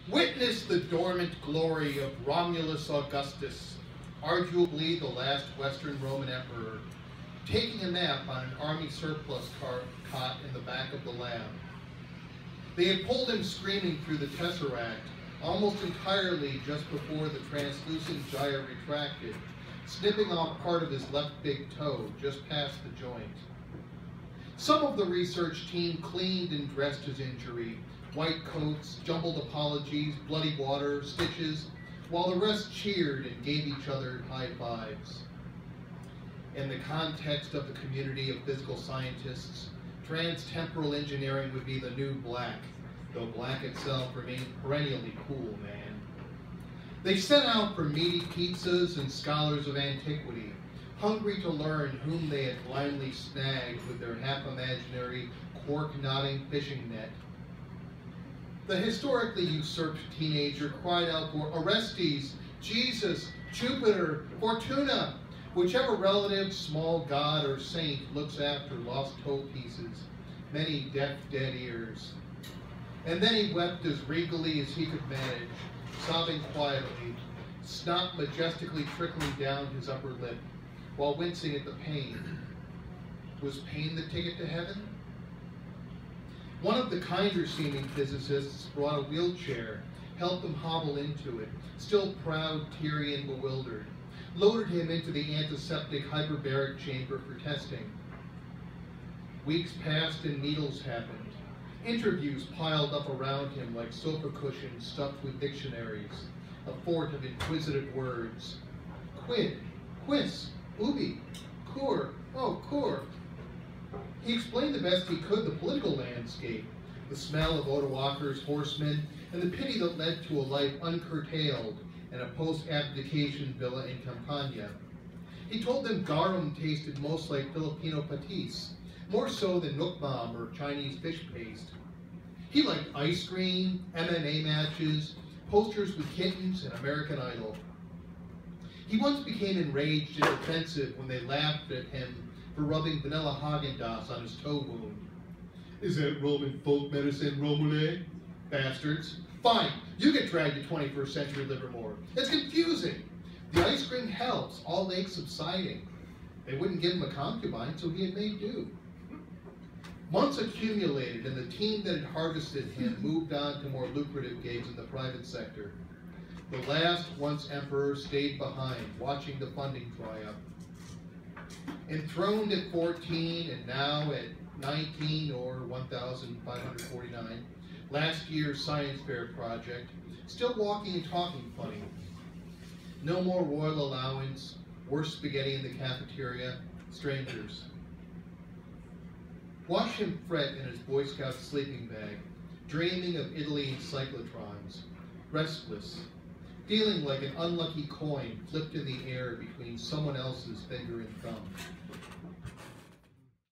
Witness the dormant glory of Romulus Augustus, arguably the last Western Roman emperor, taking a nap on an army surplus cot in the back of the lab. They had pulled him screaming through the tesseract almost entirely just before the translucent gyre retracted, snipping off part of his left big toe just past the joint. Some of the research team cleaned and dressed his injury, white coats, jumbled apologies, bloody water, stitches, while the rest cheered and gave each other high fives. In the context of the community of physical scientists, trans-temporal engineering would be the new black, though black itself remained perennially cool, man. They set out for meaty pizzas and scholars of antiquity, hungry to learn whom they had blindly snagged with their half-imaginary, cork-knotting fishing net. The historically usurped teenager cried out for Orestes, Jesus, Jupiter, Fortuna, whichever relative, small god, or saint looks after lost toe pieces, many deaf dead ears. And then he wept as regally as he could manage, sobbing quietly, snot majestically trickling down his upper lip, while wincing at the pain. Was pain the ticket to heaven? One of the kinder-seeming physicists brought a wheelchair, helped him hobble into it, still proud, teary, and bewildered, loaded him into the antiseptic hyperbaric chamber for testing. Weeks passed and needles happened. Interviews piled up around him like sofa cushions stuffed with dictionaries, a fort of inquisitive words. Quid, quis, ubi, cur, oh, cur. He explained the best he could the political landscape, the smell of Odoacer's horsemen, and the pity that led to a life uncurtailed in a post-abdication villa in Campania. He told them garum tasted most like Filipino patis, more so than nukmam or Chinese fish paste. He liked ice cream, MMA matches, posters with kittens, and American Idol. He once became enraged and defensive when they laughed at him for rubbing vanilla Haagen-Dazs on his toe wound. Is that Roman folk medicine, Romule? Bastards. Fine, you get dragged to 21st century Livermore. It's confusing. The ice cream helps, all aches subsiding. They wouldn't give him a concubine, so he had made do. Months accumulated, and the team that had harvested him moved on to more lucrative gigs in the private sector. The last once emperor stayed behind, watching the funding dry up. Enthroned at 14 and now at 19 or 1,549, last year's science fair project, still walking and talking funny. No more royal allowance, worse spaghetti in the cafeteria, strangers. Watch him fret in his Boy Scout sleeping bag, dreaming of Italy and cyclotrons, restless, feeling like an unlucky coin flipped in the air between someone else's finger and thumb.